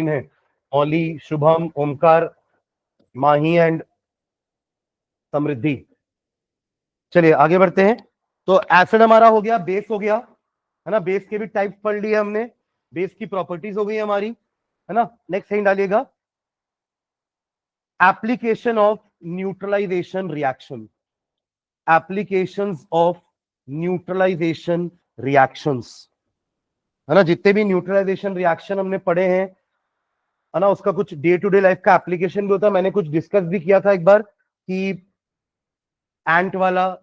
Line है, मौली, शुभम, ओमकार, माही and समृद्धि। चलिए आगे बढ़ते हैं। तो एसिड हमारा हो गया, बेस हो गया, है ना, बेस के भी टाइप पढ़ लिए हमने, बेस की प्रॉपर्टीज हो गई हमारी, है ना। नेक्स्ट हेडिंग डालिएगा, application of neutralisation reaction, applications of neutralisation reactions, है ना। जितने भी न्यूट्रलाइजेशन रिएक्शन हमने पढ़े हैं, है ना, उसका कुछ डे टू डे लाइफ का एप्लीकेशन भी होता है। मैंने कुछ डिस्कस भी किया था एक बार कि एंट वाला,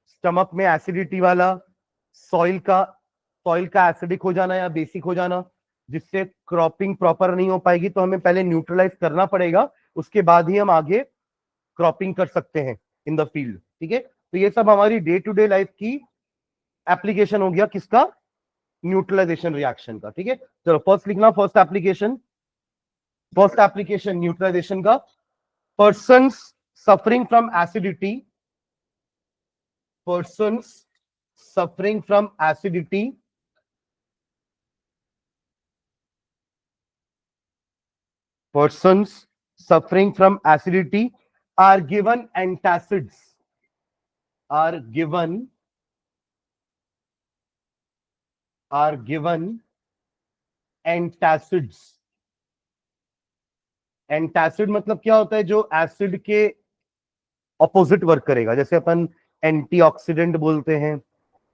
स्टमक में एसिडिटी वाला, सॉइल का एसिडिक हो जाना या बेसिक हो जाना, जिससे क्रॉपिंग प्रॉपर नहीं हो पाएगी, तो हमें पहले न्यूट्रलाइज करना पड़ेगा, उसके बाद ही हम आगे क्रॉपिंग कर सकते हैं इन द फील्ड। ठीक है, तो ये सब हमारी डे टू डे लाइफ की एप्लीकेशन हो गया, किसका, न्यूट्रलाइजेशन रिएक्शन का। ठीक है, चलो फर्स्ट लिखना, फर्स्ट एप्लीकेशन न्यूट्रलाइजेशन का, persons suffering from acidity, persons suffering from acidity are given antacids, antacid मतलब क्या होता है, जो एसिड के ऑपोजिट वर्क करेगा। जैसे अपन एंटीऑक्सीडेंट बोलते हैं,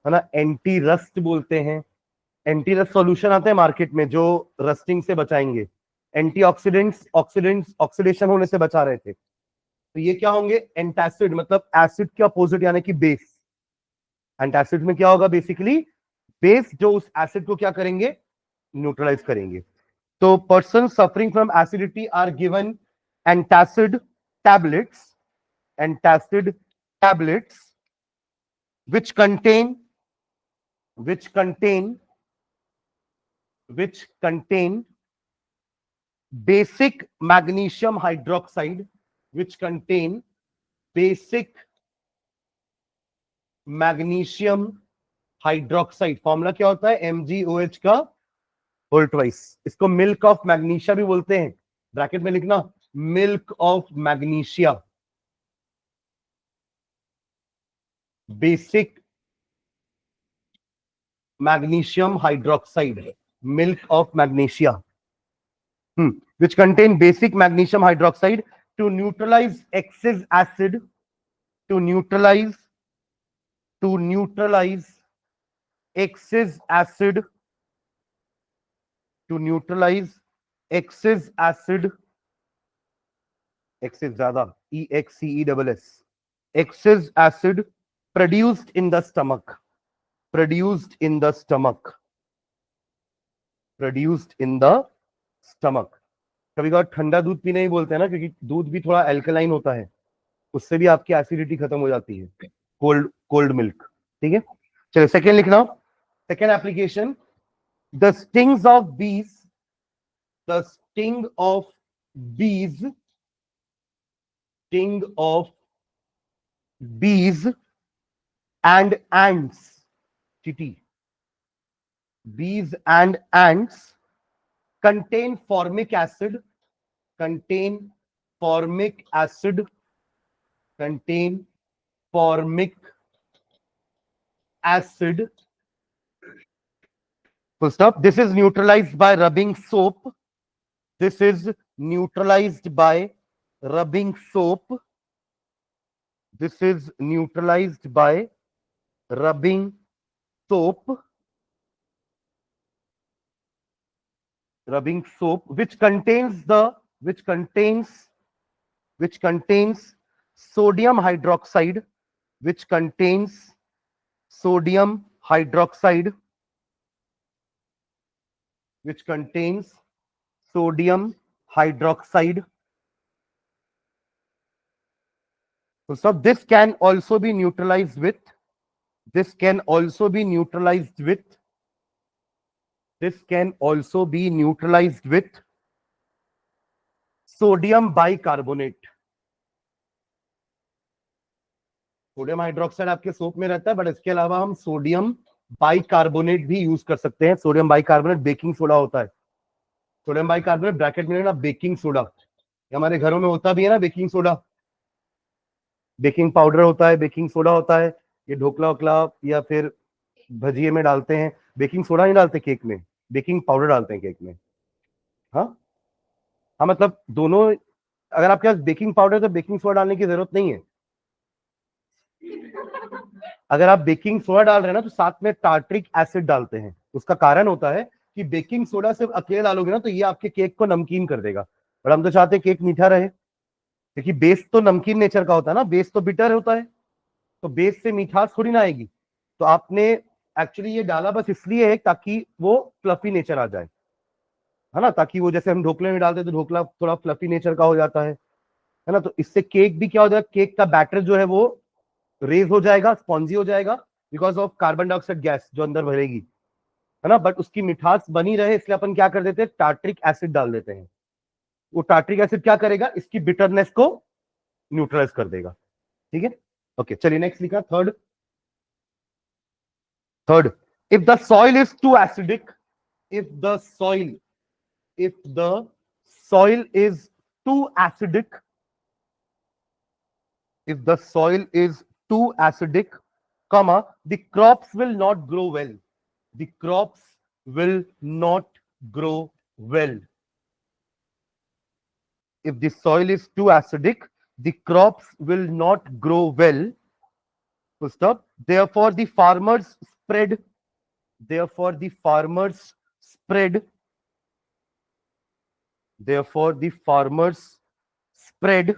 है ना, एंटी रस्ट बोलते हैं। एंटी रस्ट सॉल्यूशन आते हैं मार्केट में जो रस्टिंग से बचाएंगे, एंटीऑक्सीडेंट्स ऑक्सीडेशन होने से बचा रहे थे। तो ये क्या होंगे, एंटासिड, मतलब एसिड के अपोजिट यानी कि बेस। एंटासिड में क्या होगा, बेसिकली बेस जो उस एसिड को क्या करेंगे, न्यूट्रलाइज करेंगे। तो person suffering from acidity are given antacid tablets, which contain basic magnesium hydroxide, formula क्या होता है, MgOH का होल ट्वाइस। इसको मिल्क ऑफ मैग्नीशिया भी बोलते हैं, ब्रैकेट में लिखना, milk of magnesia, basic magnesium hydroxide, milk of magnesia, which contain basic magnesium hydroxide to neutralize excess acid, to neutralize excess acid, excess ज्यादा, EXCESS, excess acid produced in the stomach, कभी कभार ठंडा दूध पीने ही बोलते हैं ना, क्योंकि दूध भी थोड़ा एल्कलाइन होता है, उससे भी आपकी एसिडिटी खत्म हो जाती है, कोल्ड मिल्क। ठीक है, चलिए सेकेंड लिखना, second application, the sting of bees and ants, चींटी, bees and ants contain formic acid, full stop. This is neutralized by rubbing soap, which contains sodium hydroxide, so this can also be neutralized with sodium bicarbonate. Sodium hydroxide आपके soap में रहता है, but इसके अलावा हम sodium bicarbonate भी use कर सकते हैं। सोडियम बाइकार्बोनेट बेकिंग सोडा होता है, सोडियम बाइकार्बोनेट ब्रैकेट में ना बेकिंग सोडा, हमारे घरों में होता भी है ना बेकिंग सोडा, बेकिंग पाउडर होता है, बेकिंग सोडा होता है, ये ढोकला वोकला या फिर भजिए में डालते हैं। बेकिंग सोडा नहीं डालते केक में, बेकिंग पाउडर डालते हैं केक में। हाँ हाँ, मतलब दोनों, अगर आपके पास बेकिंग पाउडर तो बेकिंग सोडा डालने की जरूरत नहीं है। अगर आप बेकिंग सोडा डाल रहे हैं ना तो साथ में टार्ट्रिक एसिड डालते हैं। उसका कारण होता है कि बेकिंग सोडा सिर्फ अकेले डालोगे ना तो ये आपके केक को नमकीन कर देगा, और हम तो चाहते हैं केक मीठा रहे, क्योंकि बेस तो नमकीन नेचर का होता है ना, बेस तो बिटर होता है, तो बेस से मिठास थोड़ी ना आएगी। तो आपने एक्चुअली ये डाला बस इसलिए है ताकि वो फ्लफी नेचर आ जाए, है ना, ताकि वो जैसे हम ढोकले में डालते हैं तो ढोकला थोड़ा फ्लफी नेचर का हो जाता है ना। तो इससे केक भी क्या हो जाएगा, केक का बैटर जो है वो रेज हो जाएगा, स्पॉन्जी हो जाएगा, because of carbon dioxide gas जो अंदर भरेगी, है ना। बट उसकी मिठास बनी रहे इसलिए अपन क्या कर देते हैं, टार्ट्रिक एसिड डाल देते हैं। वो टार्ट्रिक एसिड क्या करेगा, इसकी बिटरनेस को न्यूट्रलाइज कर देगा। ठीक है, ओके चलिए नेक्स्ट लिखा, third. Third, if the soil is too acidic, if the soil if the soil is too acidic, if the soil is too acidic, comma, the crops will not grow well, the crops will not grow well. If the soil is too acidic, the crops will not grow well. Full stop. Therefore the farmers spread, therefore the farmers spread, therefore the farmers spread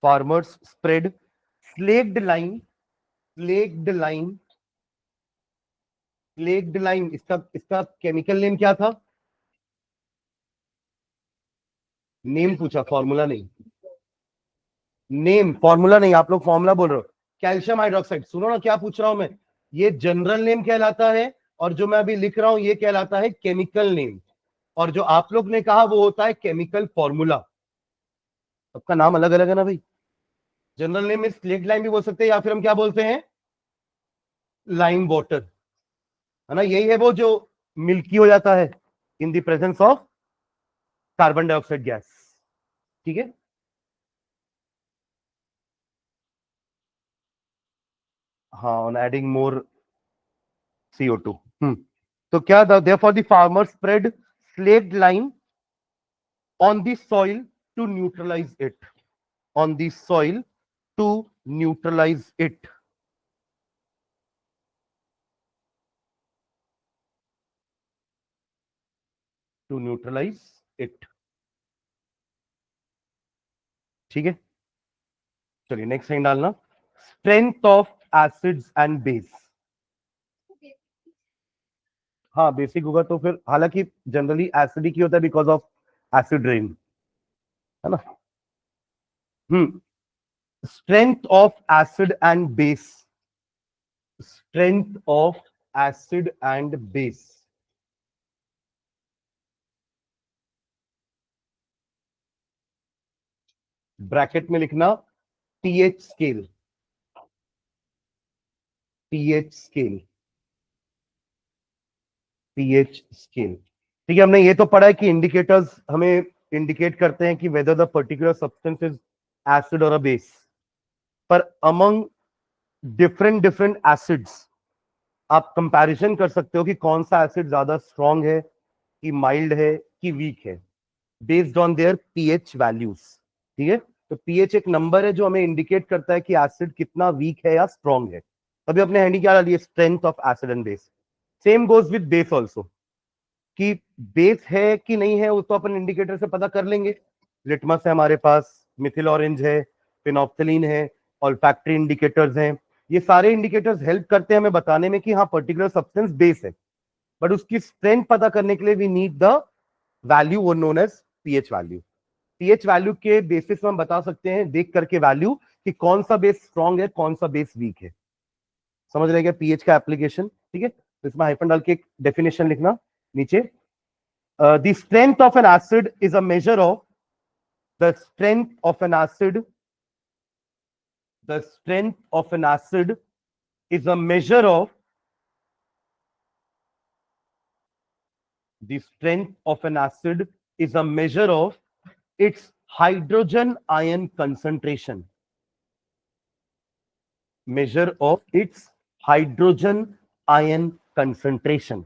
farmers spread slaked lime, slaked lime, slaked lime, इसका इसका chemical name क्या था, name पूछा, formula नहीं, name formula नहीं, आप लोग formula बोल रहे हो। कैल्शियम हाइड्रोक्साइड, सुनो ना क्या पूछ रहा हूं मैं, ये जनरल नेम कहलाता है, और जो मैं अभी लिख रहा हूं ये कहलाता है केमिकल नेम, और जो आप लोग ने कहा वो होता है केमिकल फॉर्मूला। सबका नाम अलग अलग है ना भाई। जनरल नेम में स्लेक्ट लाइम भी बोल सकते हैं, या फिर हम क्या बोलते हैं, लाइम वाटर, है ना। यही है वो जो मिल्की हो जाता है in the presence of carbon dioxide gas. ठीक है, हाँ, ऑन एडिंग मोर CO2। तो क्या था, therefore the farmer spread slaked lime on the soil to neutralize it, on the soil to neutralize it, to neutralize it। ठीक है, चलिए next line डालना, strength of acids and base. हाँ basic होगा तो फिर, हालांकि जनरली एसिडिक ही होता है बिकॉज ऑफ एसिड रेन, है ना। Strength of acid and base, strength of acid and base, bracket में लिखना pH scale, pH scale, pH scale. ठीक है, हमने ये तो पढ़ा है कि इंडिकेटर्स हमें इंडिकेट करते हैं कि whether the particular substance is acid और अ बेस, पर अमंग डिफरेंट डिफरेंट एसिड्स आप कंपैरिजन कर सकते हो कि कौन सा एसिड ज्यादा स्ट्रांग है, कि माइल्ड है, कि वीक है, based on their pH values. ठीक है, तो पीएच एक नंबर है जो हमें इंडिकेट करता है कि एसिड कितना वीक है या स्ट्रांग है। अभी अपने हैंडी क्या डालिए, strength of acid and base. Same goes with base also, कि बेस है कि नहीं है वो तो अपन इंडिकेटर से पता कर लेंगे। लिटमस है हमारे पास, मिथिल ऑरेंज है, फिनोप्थलीन है, ऑल्फैक्टरी इंडिकेटर्स हैं। ये सारे इंडिकेटर्स हेल्प करते हैं हमें बताने में कि हाँ पर्टिकुलर सब्सटेंस बेस है, बट उसकी स्ट्रेंथ पता करने के लिए वी नीड द वैल्यू वो known as pH value. PH value के बेसिस में हम बता सकते हैं देख करके वैल्यू कि कौन सा बेस स्ट्रांग है, कौन सा बेस वीक है। समझ रहे क्या पीएच का एप्लीकेशन। ठीक है, तो इसमें हाइफन डाल के एक डेफिनेशन लिखना नीचे, the strength of an acid is a measure of the strength of an acid, the strength of an acid is a measure of The strength of an acid is a measure of its hydrogen ion concentration. Measure of its hydrogen ion concentration.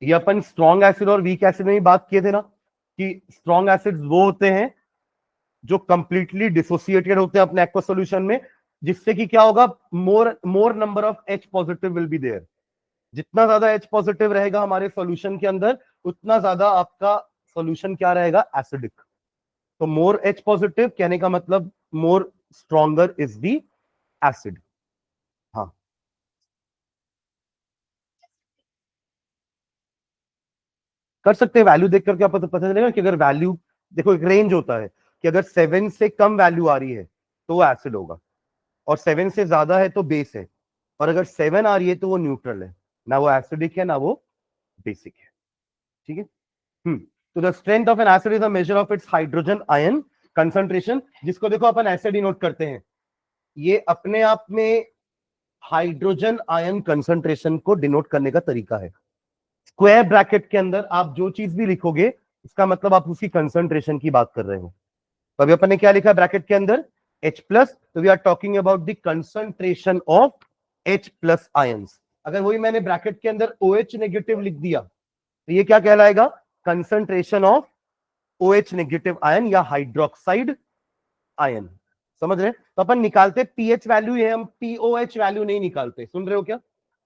ये अपन strong acid और weak acid में ही बात किए थे ना कि strong acids वो होते हैं जो कंप्लीटली डिसोसिएटेड होते हैं अपने एक्वा सॉल्यूशन में, जिससे कि क्या होगा, more number of H positive will be there. जितना ज्यादा H पॉजिटिव रहेगा हमारे सॉल्यूशन के अंदर, उतना ज्यादा आपका सॉल्यूशन क्या रहेगा, एसिडिक. तो मोर H पॉजिटिव कहने का मतलब more stronger is the acid. हाँ, कर सकते हैं. वैल्यू देख करके आपको पता चलेगा कि अगर वैल्यू देखो, एक रेंज होता है कि अगर 7 से कम वैल्यू आ रही है तो वो एसिड होगा, और 7 से ज्यादा है तो बेस है, और अगर 7 आ रही है तो वो न्यूट्रल है, ना वो एसिडिक है ना वो बेसिक है. ठीक है. तो the strength of N acid is a measure of its hydrogen ion concentration, जिसको देखो अपन ऐसे डिनोट करते हैं. ये अपने आप में हाइड्रोजन आयन कंसंट्रेशन को डिनोट करने का तरीका है. स्क्वायर ब्रैकेट के अंदर आप जो चीज भी लिखोगे, इसका मतलब आप उसकी कंसंट्रेशन की बात कर रहे हो. तो अभी अपन ने क्या लिखा ब्रैकेट के अंदर, H प्लस. तो we are talking about the concentration of H plus ions. अगर वही मैंने ब्रैकेट के अंदर OH नेगेटिव लिख दिया तो ये क्या कहलाएगा, concentration of OH negative ion या हाइड्रोक्साइड आयन. समझ रहे. तो अपन निकालते पीएच वैल्यू है, हम पीओएच वैल्यू नहीं निकालते. सुन रहे हो क्या,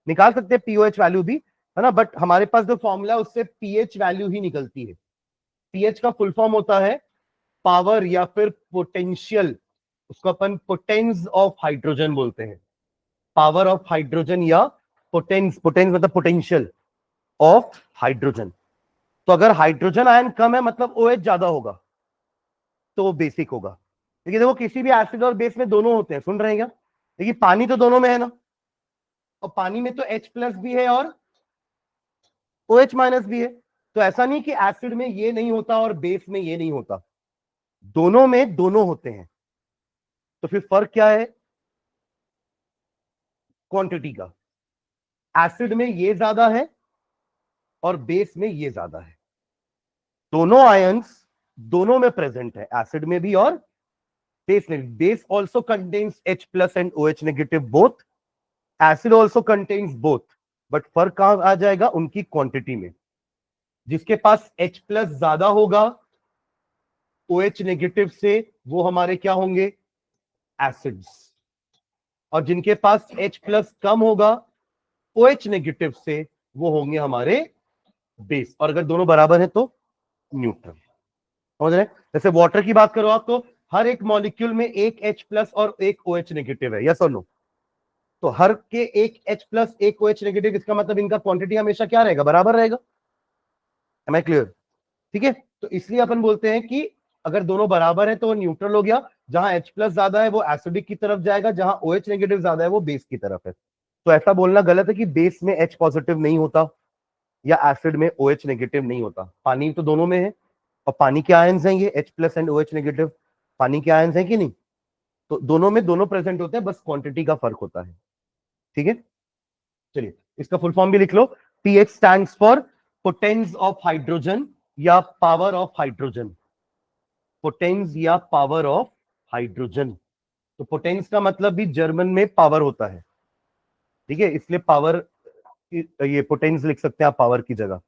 निकाल सकते हैं पीओएच वैल्यू भी, है ना, बट हमारे पास जो फॉर्मूला है उससे पीएच वैल्यू ही निकलती है. पीएच का फुल फॉर्म होता है पावर या फिर पोटेंशियल. उसको अपन पोटेंस ऑफ हाइड्रोजन बोलते हैं. पावर ऑफ हाइड्रोजन या पोटेंस. पोटेंस मतलब पोटेंशियल ऑफ हाइड्रोजन. तो अगर हाइड्रोजन आयन कम है मतलब OH ज्यादा होगा तो वो बेसिक होगा. देखिए देखो, किसी भी एसिड और बेस में दोनों होते हैं. सुन रहे हैं क्या. देखिए पानी तो दोनों में है ना, और पानी में तो H प्लस भी है और OH माइनस भी है. तो ऐसा नहीं कि एसिड में ये नहीं होता और बेस में ये नहीं होता, दोनों में दोनों होते हैं. तो फिर फर्क क्या है, क्वांटिटी का. एसिड में ये ज्यादा है और बेस में ये ज्यादा है. दोनों आयंस दोनों में प्रेजेंट है, एसिड में भी और बेस में. Base also contains H plus and OH negative both. Acid also contains both. But फर्क कहां आ जाएगा, उनकी क्वांटिटी में. जिसके पास H प्लस ज्यादा होगा OH नेगेटिव से, वो हमारे क्या होंगे, एसिड्स. और जिनके पास H प्लस कम होगा OH नेगेटिव से, वो होंगे हमारे बेस. और अगर दोनों बराबर है तो न्यूट्रल. समझ रहे. जैसे वाटर की बात करो आप, तो हर एक मॉलिक्यूल में एक H प्लस और एक OH नेगेटिव है, यस और नो. तो हर के एक H प्लस एक OH नेगेटिव, इसका मतलब इनका क्वांटिटी हमेशा क्या रहेगा, बराबर रहेगा. Am I clear. ठीक है. तो इसलिए अपन बोलते हैं कि अगर दोनों बराबर है तो वो न्यूट्रल हो गया. जहां H प्लस ज्यादा है वो एसिडिक की तरफ जाएगा, जहां OH नेगेटिव ज्यादा है वो बेस की तरफ है. तो ऐसा बोलना गलत है कि बेस में H पॉजिटिव नहीं होता या एसिड में OH नेगेटिव नहीं होता. पानी तो दोनों में है, और पानी के आयंस हैं ये H plus and OH negative. पानी के आयंस हैं कि नहीं. तो दोनों में दोनों प्रेजेंट होते हैं, बस क्वांटिटी का फर्क होता है. ठीक है. चलिए इसका फुल फॉर्म भी लिख लो. PH stands for potence of hydrogen या पावर ऑफ हाइड्रोजन. पोटेंस या पावर ऑफ हाइड्रोजन. तो पोटेंस का मतलब भी जर्मन में पावर होता है. ठीक है, इसलिए पावर, ये पोटेंस लिख सकते हैं आप पावर की जगह.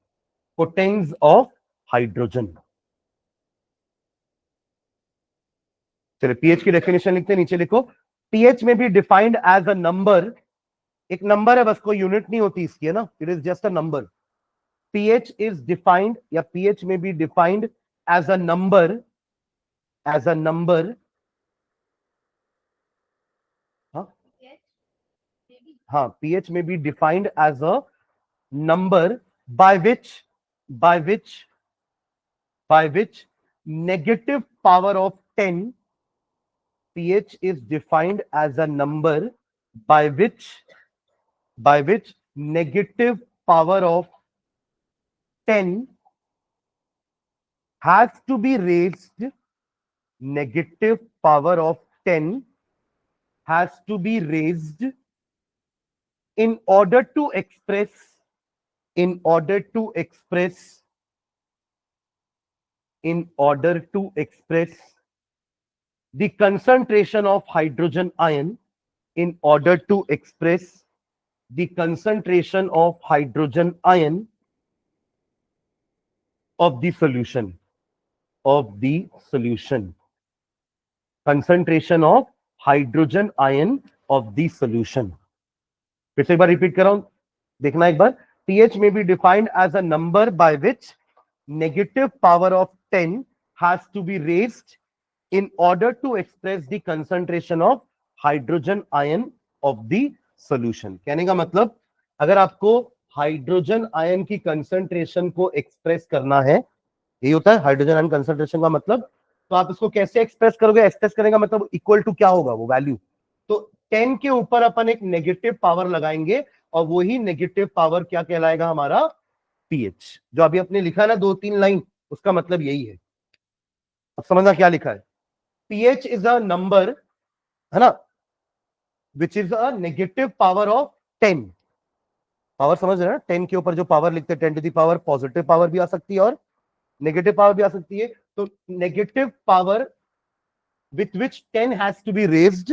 Potence of hydrogen. चलिए पीएच की डेफिनेशन लिखते हैं, नीचे लिखो. PH may be defined as a number. एक नंबर है बस, कोई यूनिट नहीं होती इसकी, है ना. It is just a number. pH is defined या pH may be defined as a number, as a number. हाँ हाँ, pH may be defined as a number by which by which by which negative power of 10. pH is defined as a number by which negative power of 10 has to be raised. Negative power of 10 has to be raised in order to express in order to express the concentration of hydrogen ion, in order to express the concentration of hydrogen ion of the solution, concentration of hydrogen ion of the solution. फिर से एक बार repeat कर रहा हूं, देखना एक बार. pH may be defined as a number by which negative power of 10 has to be raised in order to express the concentration of hydrogen ion of the solution. कहने का मतलब, अगर आपको हाइड्रोजन आयन की कंसंट्रेशन को express करना है, यही होता है हाइड्रोजन आयन कंसंट्रेशन का मतलब, तो आप इसको कैसे एक्सप्रेस करोगे? एक्सप्रेस करने का मतलब इक्वल टू क्या होगा वो वैल्यू, तो 10 के ऊपर अपन एक नेगेटिव पावर लगाएंगे और वही नेगेटिव पावर क्या कहलाएगा? हमारा पीएच. जो अभी अपने लिखा ना 2-3 लाइन, उसका मतलब यही है. अब समझना क्या लिखा है. pH इज अ नंबर, है ना, which is a negative power of 10. Power समझ रहे हैं? 10 के ऊपर जो पावर लिखते हैं 10 to the power, positive power भी आ सकती है और नेगेटिव पावर भी आ सकती है. तो negative power with which 10 has to be raised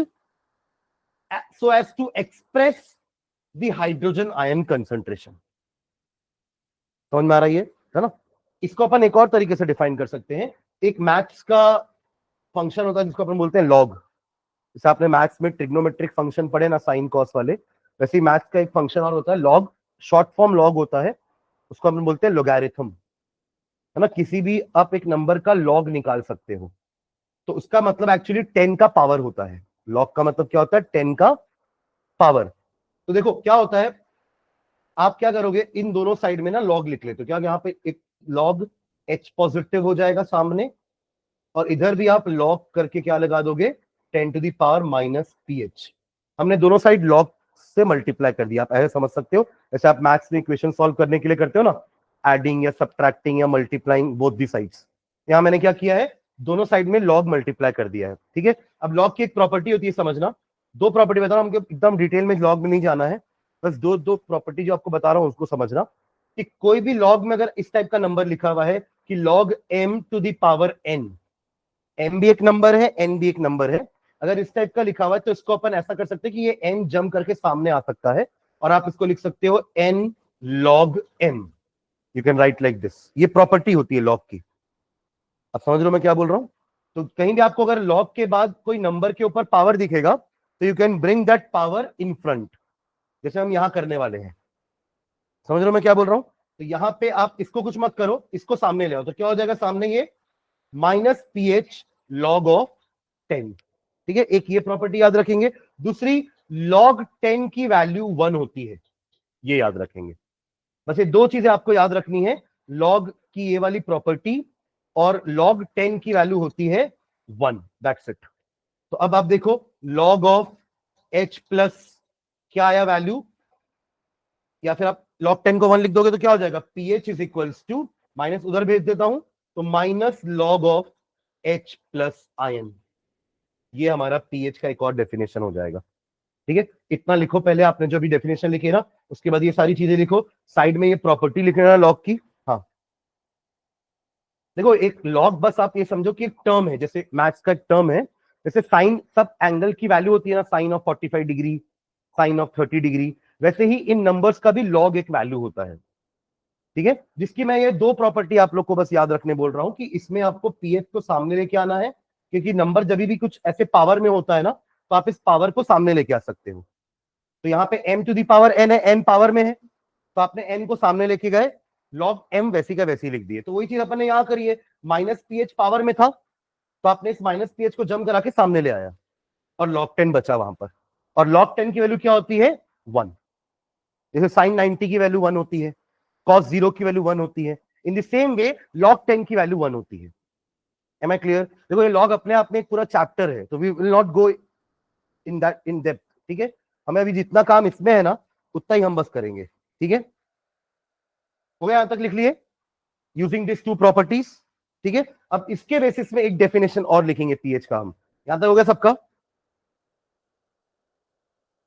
so as to express the hydrogen ion concentration. समझ में आ रही है ना? इसको अपन एक और तरीके से डिफाइन कर सकते हैं. एक मैथ्स का फंक्शन होता है जिसको अपन बोलते हैं लॉग. जैसे आपने मैथ्स में ट्रिग्नोमेट्रिक फंक्शन पढ़े ना, साइन कॉस वाले, वैसे ही मैथ्स का एक फंक्शन और होता है लॉग. शॉर्ट फॉर्म लॉग होता है, उसको अपन बोलते हैं लोगैरिथम, है ना. किसी भी आप एक नंबर का लॉग निकाल सकते हो, तो उसका मतलब एक्चुअली 10 का पावर होता है. लॉग का मतलब क्या होता है? 10 का पावर. तो देखो क्या होता है, आप क्या करोगे, इन दोनों साइड में ना लॉग लिख लेते हो. क्या यहाँ पे एक लॉग H पॉजिटिव हो जाएगा सामने, और इधर भी आप लॉग करके क्या लगा दोगे? 10 to the power minus pH. हमने दोनों साइड लॉग से मल्टीप्लाई कर दिया. आप ऐसे समझ सकते हो, जैसे आप मैथ्स में इक्वेशन सॉल्व करने के लिए करते हो ना, एडिंग या सब्ट्रैक्टिंग या मल्टीप्लाइंग बोथ दी साइड्स. यहां मैंने क्या किया है, दोनों साइड में लॉग मल्टीप्लाई कर दिया है. ठीक है. अब लॉग की एक प्रॉपर्टी होती है, समझना. दो प्रॉपर्टी बता रहा हूं, हमको एकदम डिटेल में लॉग में नहीं जाना है, बस दो प्रॉपर्टी जो आपको बता रहा हूं उसको समझना. कि कोई भी लॉग में अगर इस टाइप का नंबर लिखा हुआ है कि log m to the power n, m भी एक नंबर है, n भी एक नंबर है, अगर इस टाइप का लिखा हुआ है तो इसको अपन ऐसा कर सकते हैं कि ये n जंप करके सामने आ सकता है और आप इसको लिख सकते हो n log m. You can write like this. ये प्रॉपर्टी होती है लॉग की. अब समझ लो मैं क्या बोल रहा हूं. तो कहीं भी आपको अगर लॉग के बाद कोई नंबर के ऊपर पावर दिखेगा तो you can bring that power in front, जैसे हम यहां करने वाले हैं. समझ लो मैं क्या बोल रहा हूं. तो यहां पे आप इसको कुछ मत करो, इसको सामने ले आओ, तो क्या हो जाएगा सामने? ये माइनस pH log ऑफ 10. ठीक है, एक ये प्रॉपर्टी याद रखेंगे. दूसरी, log 10 की वैल्यू 1 होती है, ये याद रखेंगे. बस ये दो चीजें आपको याद रखनी है, log की ये वाली प्रॉपर्टी और log 10 की वैल्यू होती है 1. That's it. तो अब आप देखो, log ऑफ H प्लस क्या आया वैल्यू, या फिर आप log 10 को 1 लिख दोगे तो क्या हो जाएगा? pH is equals to, minus उधर भेज देता हूं, तो minus log of H plus ion. ये हमारा pH का एक और डेफिनेशन हो जाएगा. ठीक है, इतना लिखो पहले. आपने जो भी डेफिनेशन लिखी ना, उसके बाद ये सारी चीजें लिखो. साइड में ये प्रॉपर्टी लिख लेना लॉग की. हाँ, देखो एक लॉग, बस आप ये समझो कि एक टर्म है, जैसे मैथ्स का एक टर्म है. जैसे साइन सब एंगल की वैल्यू होती है ना, sine of 45 degree, sine of 30 degree, वैसे ही इन नंबर्स का भी लॉग एक वैल्यू होता है. ठीक है, जिसकी मैं ये दो प्रॉपर्टी आप लोग को बस याद रखने बोल रहा हूं कि इसमें आपको पीएच को सामने लेके आना है, क्योंकि नंबर जब भी कुछ ऐसे पावर में होता है ना, तो आप इस पावर को सामने लेके आ सकते हो. तो यहाँ पे m to the power n है, n पावर में है, तो आपने n को सामने लेके गए, लॉग m वैसी का वैसी लिख दिए. तो वही चीज अपन ने यहां करी है. माइनस pH पावर में था, तो आपने इस माइनस pH को जम करा के सामने ले आया और log 10 बचा वहां पर. और log 10 की वैल्यू क्या होती है? 1. जैसे साइन 90 की वैल्यू 1 होती है, cos 0 की वैल्यू 1 होती है, in the same way log 10 की वैल्यू 1 होती है. Am I clear? देखो ये लॉग अपने आप में एक पूरा चैप्टर है, तो we will not go in that in depth. ठीक है, हमें अभी जितना काम इसमें है ना, उतना ही हम बस करेंगे. ठीक है, हो गया? यहां तक लिख लिए, यूजिंग दिस टू प्रॉपर्टीज. ठीक है, अब इसके बेसिस में एक डेफिनेशन और लिखेंगे पीएच का हम. यहां तक हो गया सबका?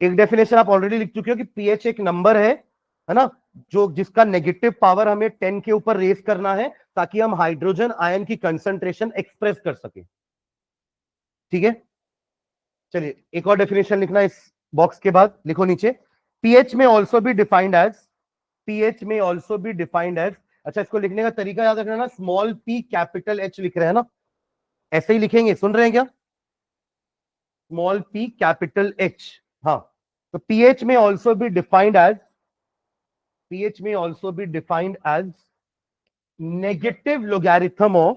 एक डेफिनेशन आप ऑलरेडी लिख चुके हो कि पीएच एक नंबर है ना, जो जिसका नेगेटिव पावर हमें 10 के ऊपर रेस करना है ताकि हम हाइड्रोजन आयन की कंसंट्रेशन एक्सप्रेस कर सके। ठीक है, चलिए एक और डेफिनेशन लिखना इस बॉक्स के बाद, लिखो नीचे, pH may also be defined as, pH may also be defined as, अच्छा इसको लिखने का तरीका याद रखना ना, स्मॉल पी कैपिटल एच लिख रहे हैं ना, ऐसे ही लिखेंगे, सुन रहे हैं क्या, स्मॉल पी कैपिटल एच। हाँ, तो pH may also be defined as, pH may also be defined as negative logarithm of,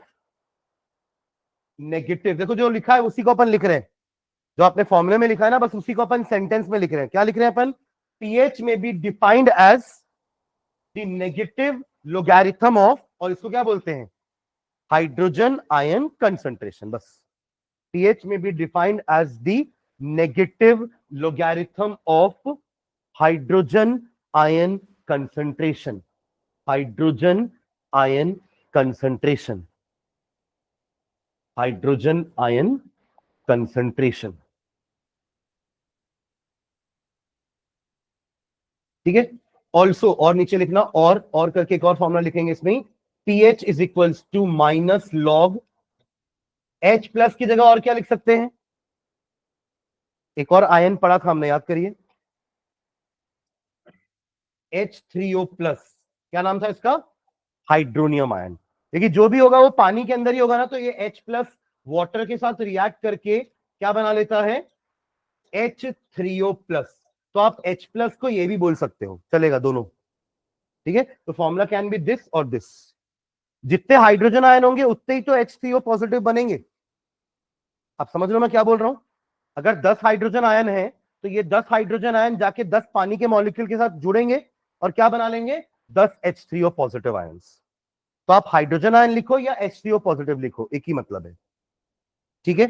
negative, देखो जो लिखा है उसी को अपन लिख रहे हैं, जो आपने फॉर्मूले में लिखा है ना, बस उसी को अपन सेंटेंस में लिख रहे हैं। क्या लिख रहे हैं अपन, pH may be defined as the negative logarithm of, और इसको क्या बोलते हैं, हाइड्रोजन आयन कंसंट्रेशन, बस pH may be defined as the negative logarithm of hydrogen ion concentration, hydrogen ion concentration, hydrogen ion concentration। ठीक है, ऑल्सो, और नीचे लिखना, और करके एक और फॉर्मूला लिखेंगे इसमें, pH is equals to minus log, H plus की जगह और क्या लिख सकते हैं, एक और आयन पढ़ा था हमने, याद करिए, H3O प्लस, क्या नाम था इसका, हाइड्रोनियम आयन। देखिए जो भी होगा वो पानी के अंदर ही होगा ना, तो ये H प्लस वाटर के साथ रिएक्ट करके क्या बना लेता है, H3O प्लस। तो आप H प्लस को ये भी बोल सकते हो, चलेगा दोनों। ठीक है, तो फॉर्मूला कैन बी दिस और दिस, जितने हाइड्रोजन आयन होंगे उतने ही तो H3O पॉजिटिव बनेंगे। आप समझ लो मैं क्या बोल रहा हूं, अगर 10 हाइड्रोजन आयन है तो ये 10 हाइड्रोजन आयन जाके 10 पानी के मॉलिक्यूल के साथ जुड़ेंगे और क्या बना लेंगे, 10 H3O पॉजिटिव आयंस। तो आप हाइड्रोजन आयन लिखो या H3O पॉजिटिव लिखो, एक ही मतलब है। ठीक है,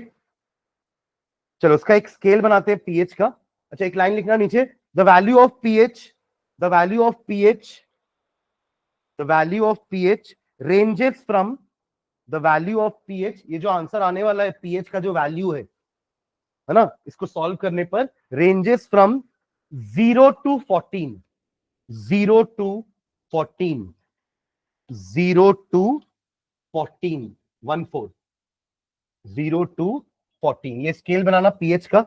चलो उसका एक स्केल बनाते हैं पीएच का। अच्छा एक लाइन लिखना नीचे, the value of pH, the value of pH, the value of pH ranges from, the value of pH, ये जो आंसर आने वाला है पीएच का जो वैल्यू है ना, इसको सॉल्व करने पर ranges from 0 to 14, 0 to 14, 0 to 14, 1 4, 0 to 14, ये स्केल बनाना पीएच का।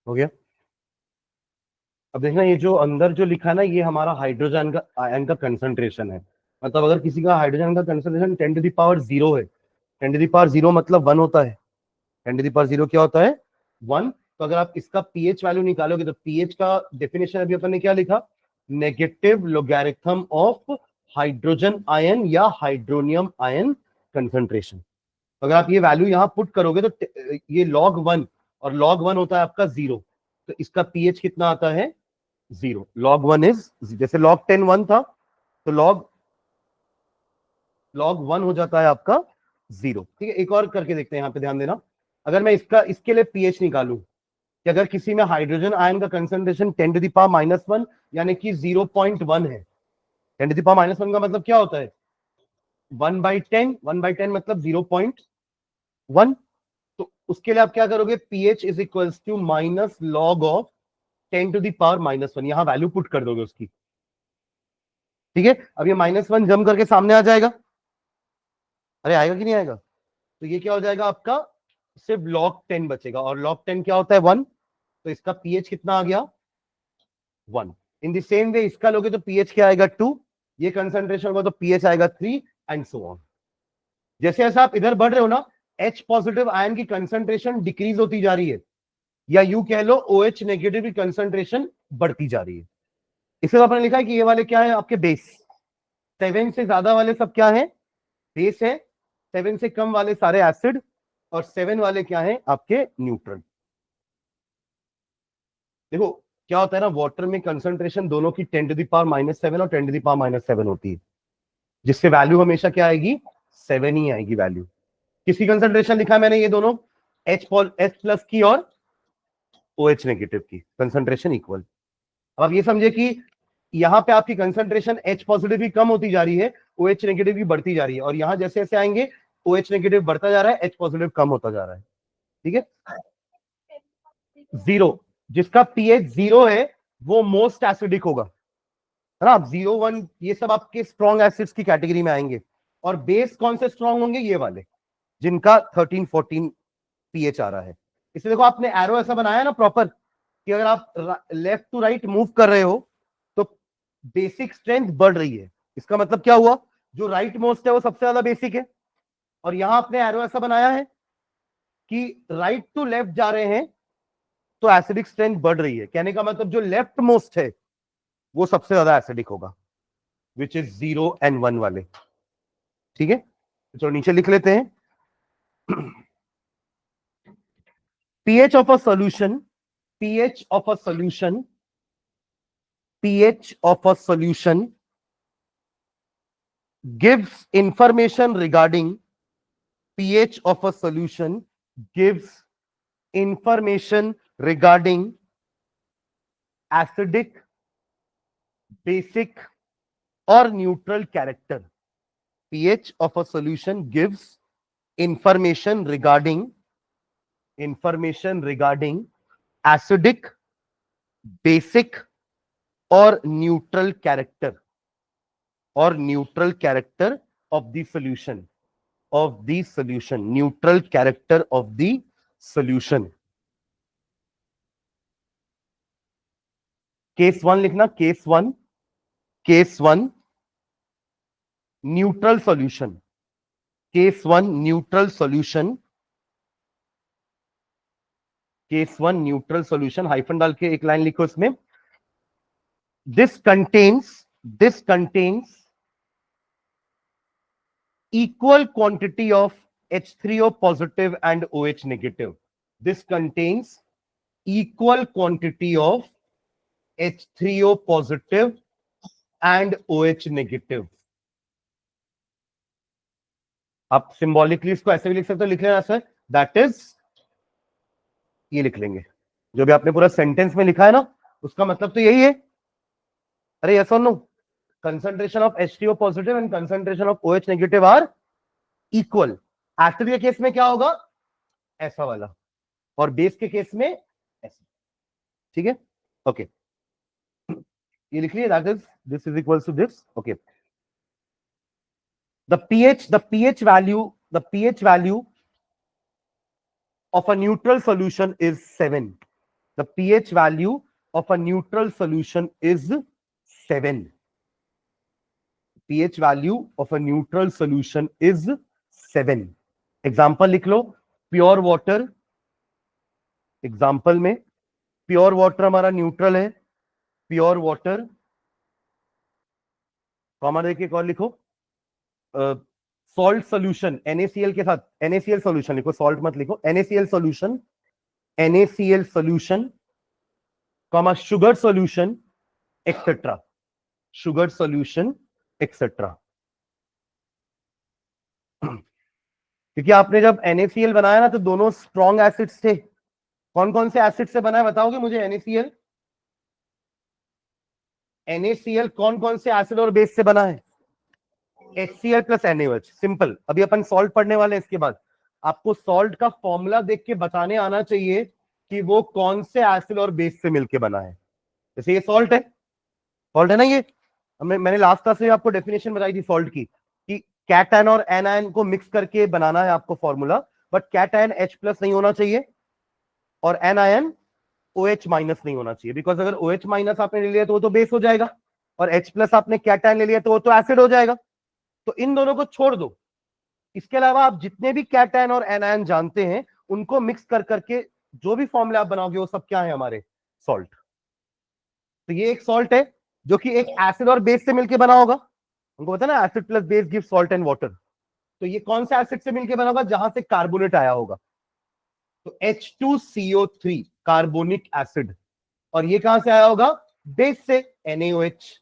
हो गया। अब देखना ये जो अंदर जो लिखा है ना, ये हमारा हाइड्रोजन का आयन का कंसंट्रेशन है। मतलब अगर किसी का हाइड्रोजन का कंसंट्रेशन 10⁻0 है, 10⁻0 मतलब 1 होता है। 10⁻0 क्या होता है? 1। तो अगर आप इसका पीएच वैल्यू निकालोगे तो पीएच का डेफिनेशन अभी अपन ने क्या लिखा? Negative logarithm of hydrogen ion या हाइड्रोनियम आयन कंसंट्रेशन। अगर आप ये वैल्यू यहां पुट करोगे तो ये log 1, और log 1 होता है आपका 0, तो इसका पीएच कितना आता है? 0। log 1 इज, जैसे log 10 1 था, तो log 1 हो जाता है आपका 0। ठीक है, एक और करके देखते हैं, यहां पे ध्यान देना। अगर मैं इसके लिए पीएच निकालूं कि अगर किसी में हाइड्रोजन आयन का कंसंट्रेशन 10⁻⁻1 यानी कि 0.1 है। 10⁻⁻1 का मतलब क्या होता है? 1/10, 1/10 मतलब 0.1। तो उसके लिए आप क्या करोगे? PH is equals to minus log of 10⁻⁻1, यहां वैल्यू पुट कर दोगे उसकी। ठीक है, अब ये -1 जम करके सामने आ जाएगा। अरे आएगा कि नहीं आएगा? तो ये क्या हो जाएगा आपका? सिर्फ log 10 बचेगा, और log 10 क्या होता है? 1। तो इसका पीएच कितना आ गया? 1। इन द सेम वे इसका लोगे तो पीएच क्या आएगा? 2। ये कंसंट्रेशन होगा तो पीएच आएगा 3, एंड सो ऑन। जैसे जैसे आप इधर बढ़ रहे हो ना, H पॉजिटिव आयन की कंसंट्रेशन डिक्रीज होती जा रही है, या यू कह लो OH नेगेटिव की कंसंट्रेशन बढ़ती जा रही है। इससे आपने लिखा है कि ये वाले क्या है? आपके बेस। 7 से ज्यादा वाले सब क्या है? बेस है। 7 से कम वाले सारे एसिड, और 7 वाले क्या है? आपके न्यूट्रल। देखो क्या होता है ना, वाटर में कंसंट्रेशन दोनों की 10⁻⁻7 और 10⁻⁻7 होती है, जिससे वैल्यू हमेशा क्या आएगी? 7 ही आएगी वैल्यू। किसकी कंसंट्रेशन लिखा है मैंने? ये दोनों H+ की और OH नेगेटिव की कंसंट्रेशन इक्वल। अब आप ये समझे कि यहां पे आपकी कंसंट्रेशन H पॉजिटिव की कम होती जा रही है, OH नेगेटिव की बढ़ती जा रही है, और यहां जैसे जैसे आएंगे OH नेगेटिव बढ़ता जा रहा है, H पॉजिटिव कम होता जा रहा है। ठीक है, 0, जिसका पीएच 0 है वो मोस्ट एसिडिक होगा, है ना? आप 0 1 ये सब आपके स्ट्रॉन्ग एसिड्स की कैटेगरी में आएंगे। और बेस कौन से स्ट्रॉन्ग होंगे? ये वाले जिनका 13 14 पीएच आ रहा है। इसलिए देखो आपने एरो ऐसा बनाया ना प्रॉपर, कि अगर आप लेफ्ट टू राइट मूव कर रहे हो तो बेसिक स्ट्रेंथ बढ़ रही है। इसका मतलब क्या हुआ? जो राइट मोस्ट है वो सबसे ज्यादा बेसिक है। और यहां आपने एरो ऐसा बनाया है कि राइट टू लेफ्ट जा रहे हैं तो एसिडिक स्ट्रेंथ बढ़ रही है। कहने का मतलब जो लेफ्ट मोस्ट है वो सबसे ज्यादा एसिडिक होगा, विच इज 0 and 1 वाले। ठीक है, तो चलो नीचे लिख लेते हैं। pH of a solution, pH of a solution, pH of a solution gives information regarding pH of a solution gives information regarding acidic, basic or neutral character. pH of a solution gives information regarding acidic, basic or neutral character of the solution, neutral character of the solution. Case 1 लिखना, case 1 neutral solution, case 1 neutral solution, case 1 neutral solution, hyphen डाल के एक line लिखो इसमें। this contains equal quantity of H3O positive and OH negative. This contains equal quantity of H3O positive and OH negative. आप symbolically इसको ऐसे भी लिख सकते हो, लिख लेना सर, दैट इज, ये लिख लेंगे जो भी आपने पूरा सेंटेंस में लिखा है ना, उसका मतलब तो यही है। अरे यस और no, concentration of H3O positive and concentration of OH negative are equal. Acid के केस में क्या होगा? ऐसा वाला, और बेस के केस में ऐसा। ठीक है, ओके, ये लिख लिया, that is, this is equal to this. Okay, the pH value of a neutral solution is 7. the pH value of a neutral solution is 7. pH value of a neutral solution is 7. Example लिख लो, pure water, example में pure water हमारा neutral है, pure water, comma देके और लिखो salt solution NaCl के साथ, NaCl solution लिखो, सॉल्ट मत लिखो, NaCl solution, NaCl solution, comma sugar solution etcetera, sugar solution etcetera. क्योंकि आपने जब NaCl बनाया ना तो दोनों स्ट्रॉन्ग एसिड्स थे। कौन कौन से एसिड से बना है बताओगे मुझे? NaCl, NaCl कौन कौन से एसिड और बेस से बना है? HCl plus NaOH। सिंपल। अभी अपन सॉल्ट पढ़ने वाले हैं, इसके बाद आपको सॉल्ट का फॉर्मूला देख के बताने आना चाहिए कि वो कौन से एसिड और बेस से मिलके बना है। जैसे ये सॉल्ट है, सॉल्ट है ना ये, मैंने लास्ट क्लास में आपको डेफिनेशन बताई थी सॉल्ट की कि कैटायन और एनायन को मिक्स करके बनाना है आपको formula, but cation H plus नहीं होना चाहिए और एनायन OH माइनस नहीं होना चाहिए, बिकॉज अगर OH माइनस आपने ले लिया तो वो तो बेस हो जाएगा और H प्लस आपने कैटायन ले लिया तो वो तो एसिड हो जाएगा। तो इन दोनों को छोड़ दो, इसके अलावा आप जितने भी कैटायन और एनायन जानते हैं उनको मिक्स कर करके जो भी फॉर्मूला आप बनाओगे वो सब क्या है? हमारे सॉल्ट। तो ये एक सॉल्ट है जो कि एक एसिड और बेस से मिलकर बना होगा, हमको पता है ना, acid plus base give salt and water. तो ये कौन से एसिड से मिलकर बना होगा? जहां से कार्बोनेट आया होगा। तो H2CO3 कार्बोनिक एसिड, और ये कहां से आया होगा? बेस से, NaOH।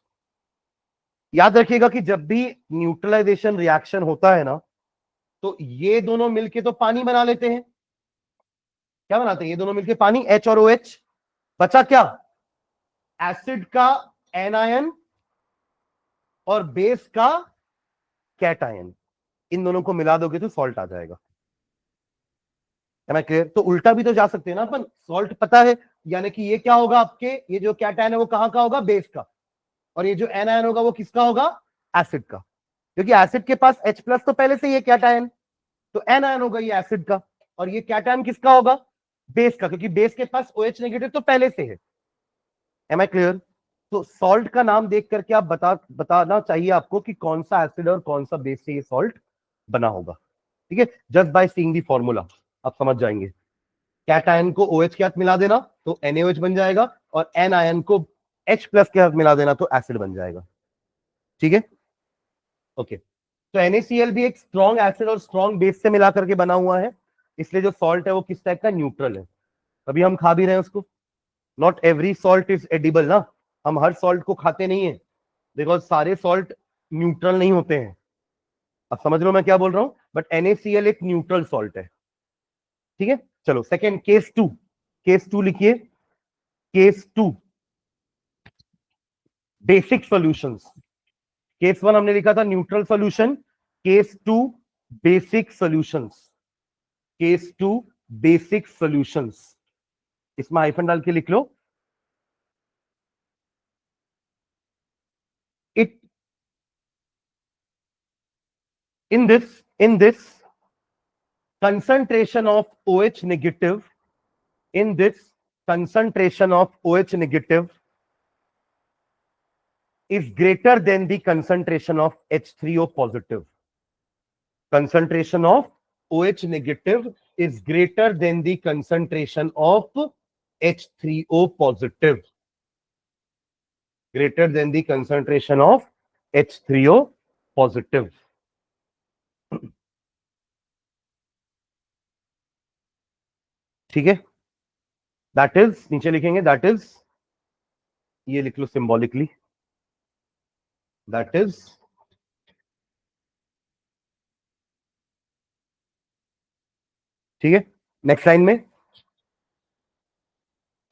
याद रखिएगा कि जब भी न्यूट्रलाइजेशन रिएक्शन होता है ना तो ये दोनों मिलके तो पानी बना लेते हैं। क्या बनाते हैं ये दोनों मिलके? पानी, H और OH। बचा क्या? एसिड का एनायन और बेस का कैटायन, इन दोनों को मिला दोगे तो सॉल्ट आ जाएगा। है ना क्लियर? तो उल्टा भी तो जा सकते हैं ना अपन, सॉल्ट पता है, यानी कि ये क्या होगा आपके, ये जो कैटायन है वो कहां का होगा? बेस का, और ये जो एनायन होगा वो किसका होगा? एसिड का, क्योंकि एसिड के पास H प्लस तो पहले से ही है कैटायन, तो एनायन होगा ये एसिड का, और ये कैटायन किसका होगा? बेस का, क्योंकि बेस के पास OH नेगेटिव तो पहले से है। Am I clear? तो सॉल्ट का नाम देख करके आप बताना चाहिए आपको कि कौन सा एसिड और कौन सा बेस से ये सॉल्ट बना होगा। ठीक है, just by seeing the formula आप समझ जाएंगे। कैटायन को OH के साथ मिला देना तो NaOH बन जाएगा, और एनायन को H प्लस के साथ मिला देना तो एसिड बन जाएगा। ठीक है, ओके। तो NaCl भी एक स्ट्रॉन्ग एसिड और स्ट्रॉन्ग बेस से मिला करके बना हुआ है, इसलिए जो सॉल्ट है वो किस टाइप का? न्यूट्रल है। अभी हम खा भी रहे हैं उसको। Not every salt is edible ना, हम हर सॉल्ट को खाते नहीं है, बिकॉज सारे सॉल्ट न्यूट्रल नहीं होते हैं। अब समझ लो मैं क्या बोल रहा हूं, बट NaCl एक न्यूट्रल सॉल्ट है। ठीक है, चलो second, case two. Case two लिखिए, case two basic solutions. Case one हमने लिखा था neutral solution, case two basic solutions, case two basic solutions. इसमें हाइफन डाल के लिख लो। It in this concentration of OH negative, in this concentration of OH negative is greater than the concentration of H3O positive. Concentration of OH negative is greater than the concentration of H3O positive. Greater than the concentration of H3O positive. ठीक है, that is, नीचे लिखेंगे that is, ये लिख लो symbolically, that is ठीक है। Next line में,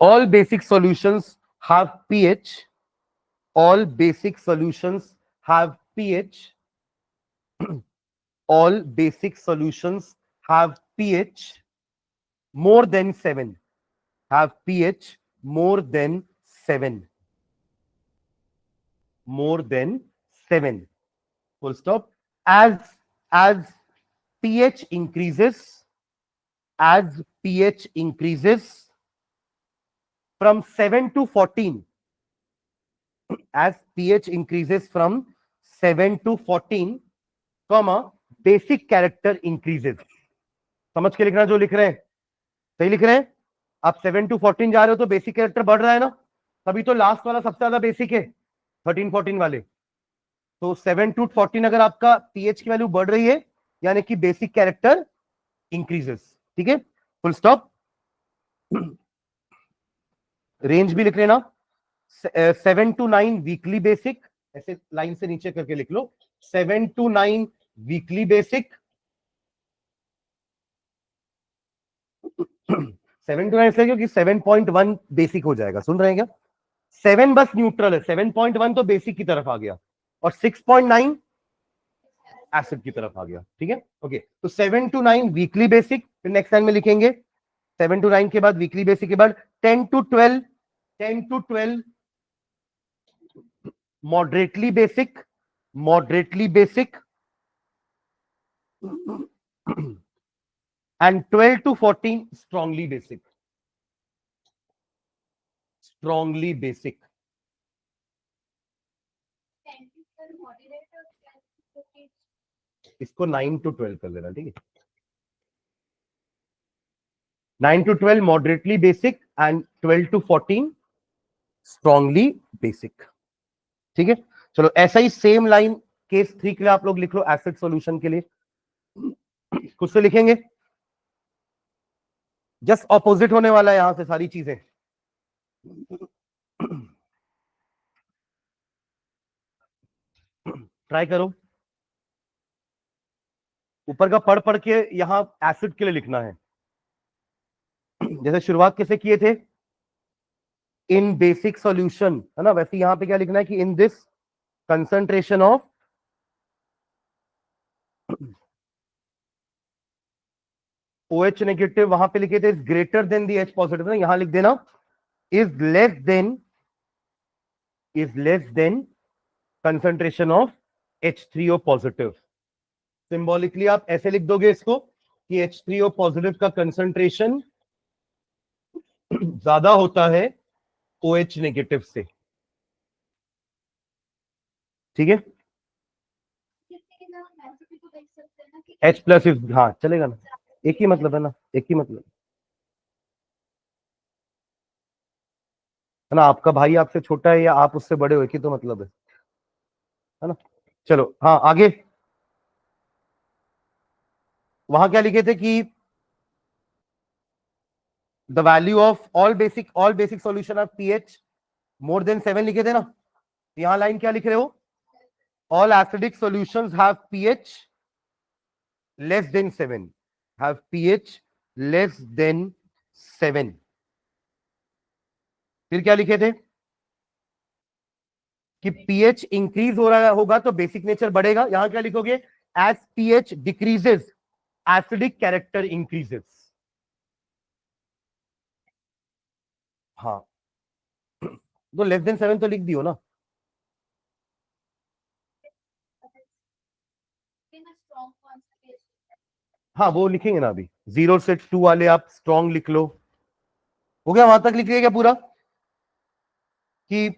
all basic solutions have pH, all basic solutions have pH, all basic solutions have pH more than 7, have pH more than 7, more than 7, full stop. As pH increases, as pH increases, from 7 to 14, as pH increases from 7 to 14, comma basic character increases. समझ के लिखना, जो लिख रहे हैं सही लिख रहे हैं। आप 7 to 14 जा रहे हो तो बेसिक कैरेक्टर बढ़ रहा है ना, तभी तो लास्ट वाला सबसे ज्यादा बेसिक है 13 14 वाले। तो 7 to 14 अगर आपका पीएच की वैल्यू बढ़ रही है यानी कि बेसिक कैरेक्टर इंक्रीजेस। ठीक है, फुल स्टॉप। रेंज भी लिख लेना, 7 to 9 वीकली बेसिक, ऐसे लाइन से नीचे करके लिख लो, 7 to 9 वीकली बेसिक, 7 to 9 इसलिए क्योंकि 7.1 बेसिक हो जाएगा, सुन रहे हैं क्या? 7 बस न्यूट्रल है, 7.1 तो बेसिक की तरफ आ गया और 6.9 एसिड की तरफ आ गया। ठीक है, ओके। तो 7 to 9 वीकली बेसिक, फिर नेक्स्ट लाइन में लिखेंगे 7 to 9 के बाद वीकली बेसिक के बाद 10 to 12 moderately basic, and 12 to 14 strongly basic, इसको 9 to 12 कर देना। ठीक है, 9 to 12 moderately basic and 12 to 14 strongly basic. ठीक है, चलो ऐसा ही सेम लाइन केस 3 के लिए आप लोग लिख लो, एसिड सॉल्यूशन के लिए कुछ से लिखेंगे, जस्ट ऑपोजिट होने वाला है यहां से सारी चीजें। ट्राई करो, ऊपर का पढ़ पढ़ के यहां एसिड के लिए लिखना है। जैसे शुरुआत कैसे किए थे, इन बेसिक सॉल्यूशन, है ना, वैसे यहां पे क्या लिखना है कि in this concentration of OH negative, वहां पे लिखे थे is greater than the H positive, ना यहां लिख देना is less than concentration of H3O positive. Symbolically आप ऐसे लिख दोगे इसको कि H3O पॉजिटिव का कंसंट्रेशन ज्यादा होता है OH नेगेटिव से। ठीक है, H प्लस, हाँ चलेगा ना, एक ही मतलब है ना, एक ही मतलब है ना। आपका भाई आपसे छोटा है या आप उससे बड़े हो, एक ही तो मतलब है ना। चलो हाँ आगे, वहां क्या लिखे थे कि the value of all basic solution of pH more than 7 लिखे थे ना। यहां लाइन क्या लिख रहे हो, all acidic solutions have pH less than 7, have pH less than 7। फिर क्या लिखे थे कि पीएच इंक्रीज हो रहा होगा तो बेसिक नेचर बढ़ेगा। यहां क्या लिखोगे, as pH decreases acidic character increases. हाँ तो लेस देन 7 तो लिख दियो ना। हाँ वो लिखेंगे ना, अभी 0 से 2 वाले आप स्ट्रॉन्ग लिख लो। हो गया, वहां तक लिखिए क्या पूरा, कि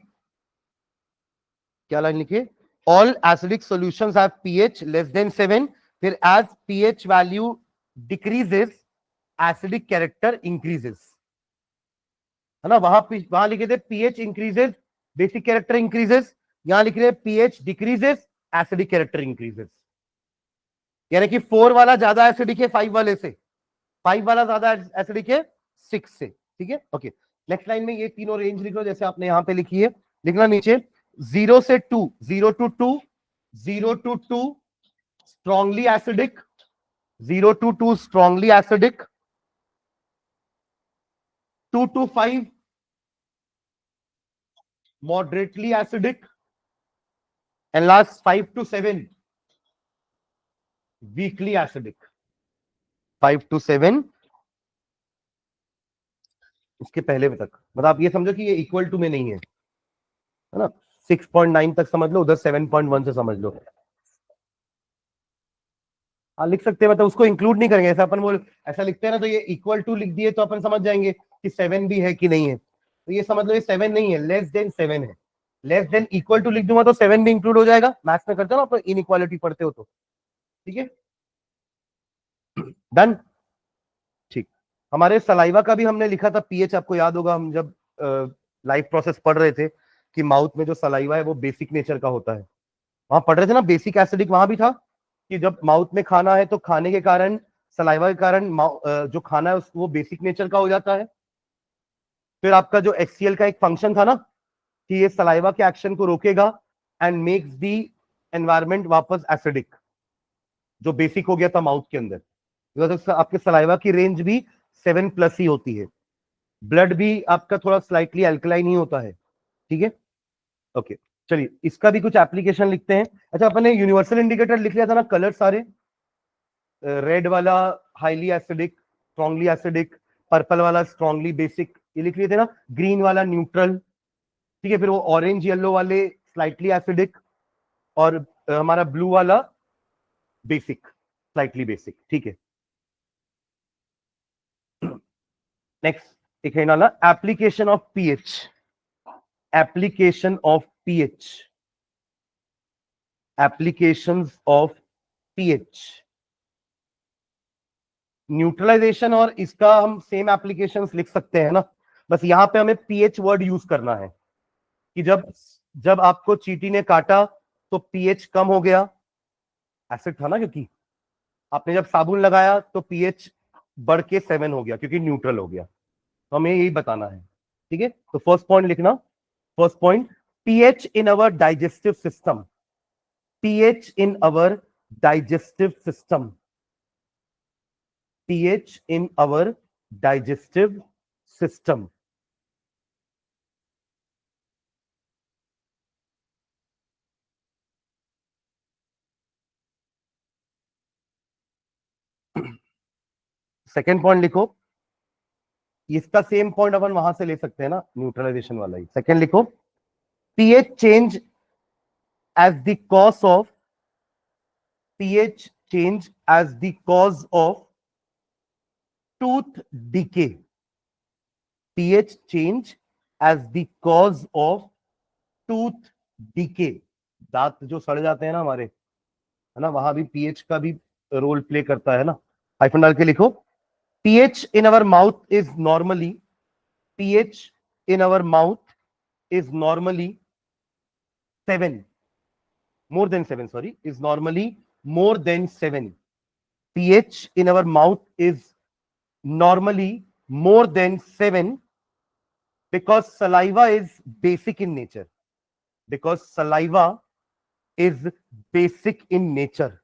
क्या लाइन लिखिए, all acidic solutions have pH less than 7, फिर as pH value decreases acidic character increases, है ना। वहां लिखे थे pH increases basic character increases, यहां लिख रहे pH decreases acidic character increases. यानी कि 4 वाला ज्यादा एसिडिक है 5 वाले से, 5 वाला ज्यादा एसिडिक है 6 से। ठीक है, ओके। नेक्स्ट लाइन में ये तीनों रेंज लिख लो जैसे आपने यहां पे लिखी है, लिखना नीचे 0 से 2, 0 to 2, 0 to 2 strongly acidic, 0 to 2 strongly acidic, 2 to 5 moderately acidic, and last 5 to 7 weakly acidic, 5 to 7 उसके पहले तक, मतलब आप ये समझो कि ये इक्वल टू में नहीं है ना। 6.9 तक समझ लो, उधर 7.1 से समझ लो। हाँ लिख सकते हैं, मतलब उसको इंक्लूड नहीं करेंगे, ऐसा अपन वो ऐसा लिखते हैं ना, तो ये इक्वल टू लिख दिए तो अपन समझ जाएंगे कि 7 भी है कि नहीं है। तो ये समझ लो ये 7 नहीं है, लेस देन 7 है। लेस देन इक्वल टू लिख दूंगा तो 7 भी इंक्लूड हो जाएगा। मैथ्स में करते हो ना आप इनइक्वालिटी पढ़ते हो तो, ठीक है, डन। ठीक, हमारे सलाइवा का भी हमने लिखा था पीएच, आपको याद होगा हम जब लाइफ प्रोसेस पढ़ रहे थे कि माउथ में जो सलाइवा है वो बेसिक नेचर का होता है। वहां पढ़ रहे थे ना बेसिक एसिडिक, वहां भी था कि जब माउथ में खाना है तो खाने के कारण, सलाइवा के कारण जो खाना है वो बेसिक नेचर का हो जाता है। फिर आपका जो HCl का एक फंक्शन था ना कि ये सलाइवा के एक्शन को रोकेगा एंड मेक्स दी एनवायरमेंट वापस एसिडिक, जो बेसिक हो गया था माउथ के अंदर। आपके सलाइवा की रेंज भी 7+ ही होती है। ब्लड भी आपका थोड़ा स्लाइटली अल्कलाइन ही होता है, ठीक है, ओके। चलिए इसका भी कुछ एप्लीकेशन लिखते हैं। अच्छा, अपन ने यूनिवर्सल इंडिकेटर लिख लिया था ना, कलर सारे, रेड वाला highly acidic strongly acidic, purple वाला स्ट्रांगली बेसिक, ये लिख लिए थे ना, ग्रीन वाला न्यूट्रल, ठीक है, फिर वो ऑरेंज येलो वाले स्लाइटली एसिडिक, और हमारा ब्लू वाला बेसिक, स्लाइटली बेसिक, ठीक है। नेक्स्ट एक है ना application of pH, application of pH, applications of pH, neutralisation और इसका हम सेम एप्लीकेशंस लिख सकते हैं ना, बस यहां पे हमें पीएच वर्ड यूज करना है कि जब जब आपको चींटी ने काटा तो पीएच कम हो गया, एसिड था ना, क्योंकि आपने जब साबुन लगाया तो पीएच बढ़ के 7 हो गया क्योंकि न्यूट्रल हो गया। तो हमें यही बताना है, ठीक है। तो फर्स्ट पॉइंट लिखना, first point, pH in our digestive system, pH in our digestive system, pH in our digestive system. Second point लिखो, इसका सेम पॉइंट अपन वहां से ले सकते हैं ना, न्यूट्रलाइजेशन वाला ही। सेकेंड लिखो, pH change as the cause of, pH change as the cause of tooth decay, pH change as the cause of tooth decay, दांत जो सड़ जाते हैं ना हमारे, है ना, वहां भी पीएच का भी रोल प्ले करता है ना। हाइफन डाल के लिखो, pH in our mouth is normally, pH in our mouth is normally 7, more than 7, sorry, is normally more than 7. pH in our mouth is normally more than 7 because saliva is basic in nature, because saliva is basic in nature,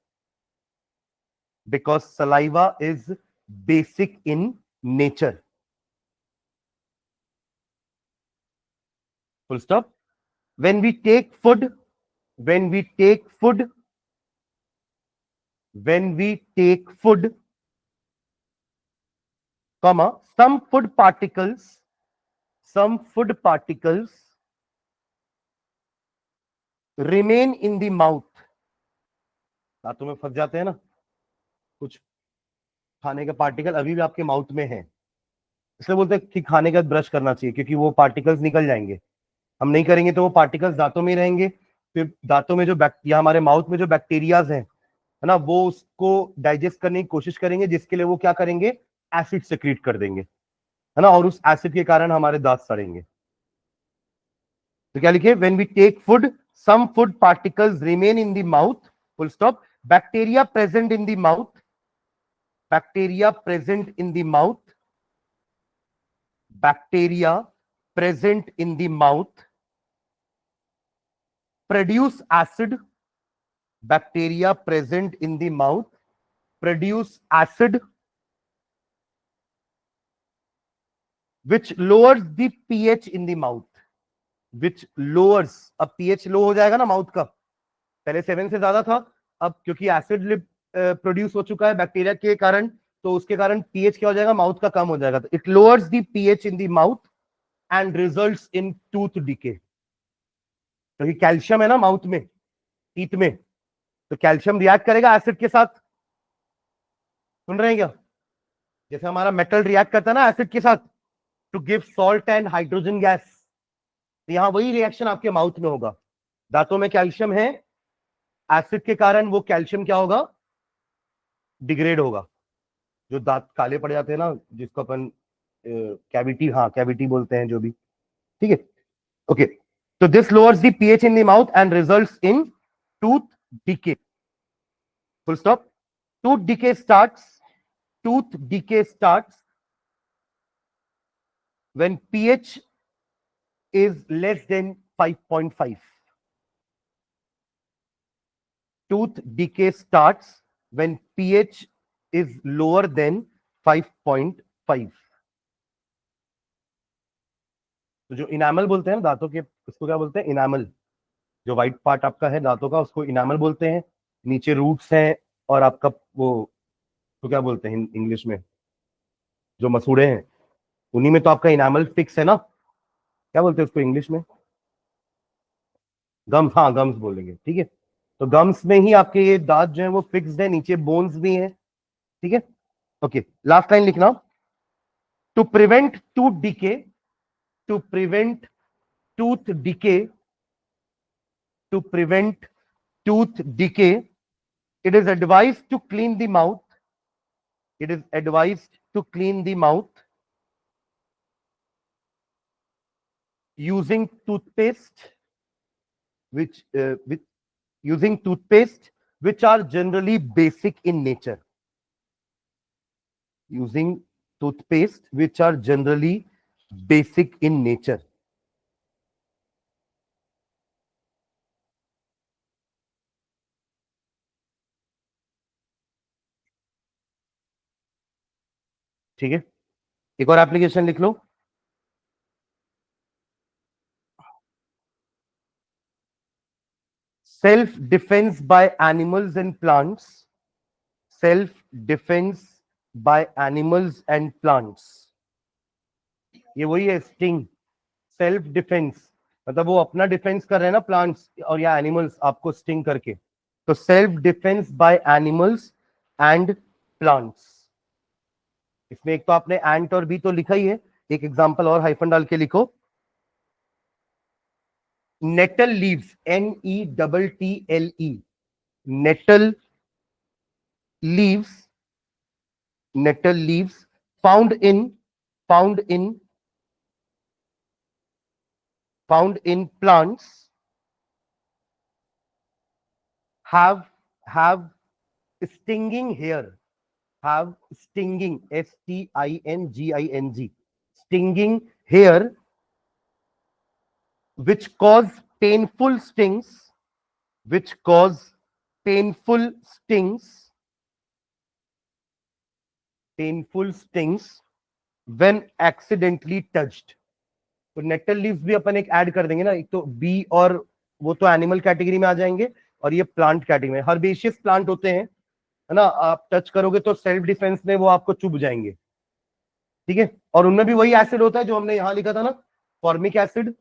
because saliva is basic in nature. Full stop. When we take food, when we take food, when we take food, comma, some food particles remain in the mouth. दांतों में फंस जाते हैं ना कुछ खाने के particle, अभी भी आपके माउथ में है, इसलिए बोलते हैं कि खाने के बाद ब्रश करना चाहिए क्योंकि वो पार्टिकल्स निकल जाएंगे। हम नहीं करेंगे तो वो पार्टिकल्स दांतों में ही रहेंगे, फिर दांतों में जो या हमारे माउथ में जो बैक्टीरियाज हैं, है ना, वो उसको डाइजेस्ट करने की कोशिश करेंगे, जिसके लिए वो क्या करेंगे, एसिड सेक्रीट कर देंगे, है ना, और उस एसिड के कारण हमारे दांत सड़ेंगे। तो क्या लिखे, when we take food some food particles remain in the mouth, full stop, bacteria present in the mouth, bacteria present in the mouth, bacteria present in the mouth produce acid, bacteria present in the mouth produce acid which lowers the pH in the mouth, which lowers, अब pH लो हो जाएगा ना mouth का, पहले 7 से ज्यादा था, अब क्योंकि एसिड प्रोड्यूस हो चुका है बैक्टीरिया के कारण, तो उसके कारण pH क्या हो जाएगा, माउथ का कम हो जाएगा। तो it lowers the pH in the mouth and results in tooth decay. क्योंकि कैल्शियम है ना माउथ में, टीथ में, तो कैल्शियम रिएक्ट करेगा एसिड के साथ, सुन रहे हैं क्या, जैसे हमारा मेटल रिएक्ट करता है ना एसिड के साथ, to give salt and hydrogen gas. यहां वही रिएक्शन आपके माउथ में होगा। दांतों में कैल्शियम है, एसिड के कारण वो कैल्शियम क्या होगा, डिग्रेड होगा। जो दांत काले पड़ जाते हैं ना, जिसको अपन कैविटी, हाँ कैविटी बोलते हैं जो भी, ठीक है। ओके, तो this lowers the pH in the mouth and results in tooth decay. Full stop. Tooth decay starts when pH is less than 5.5. Tooth decay starts when pH is lower than 5.5. तो जो enamel बोलते हैं ना दांतों के, उसको क्या बोलते हैं, इनामल। जो व्हाइट पार्ट आपका है दांतों का, उसको इनामल बोलते हैं। नीचे रूट्स हैं, और आपका वो तो क्या बोलते हैं इंग्लिश में, जो मसूड़े हैं, उन्हीं में तो आपका इनामल फिक्स है ना। क्या बोलते हैं उसको इंग्लिश में, गम्स, हाँ गम्स बोलेंगे, ठीक है। तो गम्स में ही आपके ये दांत जो है वो फिक्स्ड है, नीचे बोन्स भी हैं, ठीक है। ओके, लास्ट लाइन लिखना। To prevent tooth decay, to prevent tooth decay, to prevent tooth decay, it is advised to clean the mouth, it is advised to clean the mouth using toothpaste with using toothpaste which are generally basic in nature, using toothpaste which are generally basic in nature। ठीक है, एक और application लिख लो। Self defence by animals and plants, self defence by animals and plants. ये वही है sting. Self defence मतलब वो अपना डिफेंस कर रहे हैं ना, प्लांट्स और या एनिमल्स आपको स्टिंग करके। तो self defence by animals and plants, इसमें एक तो आपने एंट और बी तो लिखा ही है, एक एग्जांपल और हाइफन डाल के लिखो। Nettle leaves, NETTLE, nettle leaves, nettle leaves found in found in found in plants have stinging hair, have stinging, STINGING, stinging hair which cause painful stings, which cause painful stings, painful stings when accidentally touched। तो nettle leaves भी अपन एक add कर देंगे ना, एक तो B और वो तो एनिमल कैटेगरी में आ जाएंगे, और ये प्लांट कैटेगरी में। हर्बेशियस प्लांट होते हैं, है ना, आप टच करोगे तो सेल्फ डिफेंस में वो आपको चुभ जाएंगे, ठीक है। और उनमें भी वही एसिड होता है जो हमने यहां लिखा था ना, फॉर्मिक एसिड।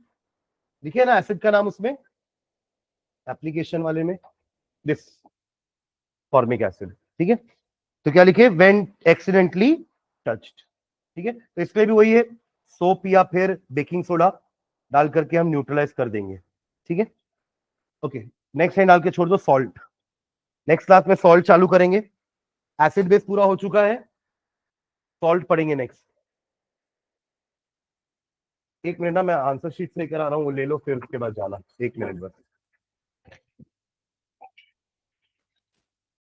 लिखिए ना एसिड का नाम उसमें एप्लीकेशन वाले में, दिस फॉर्मिक एसिड, ठीक है। तो क्या लिखे, व्हेन एक्सीडेंटली टच्ड, ठीक है। तो इसलिए भी वही है, सोप या फिर बेकिंग सोडा डाल करके हम न्यूट्रलाइज कर देंगे, ठीक है। ओके, नेक्स्ट लाइन डाल के छोड़ दो, सॉल्ट। नेक्स्ट क्लास में सॉल्ट चालू करेंगे, एसिड बेस पूरा हो चुका है, सॉल्ट पढ़ेंगे नेक्स्ट। एक मिनट ना, मैं आंसर शीट लेकर आ रहा हूँ, वो ले लो, फिर उसके बाद जाना, एक मिनट बस।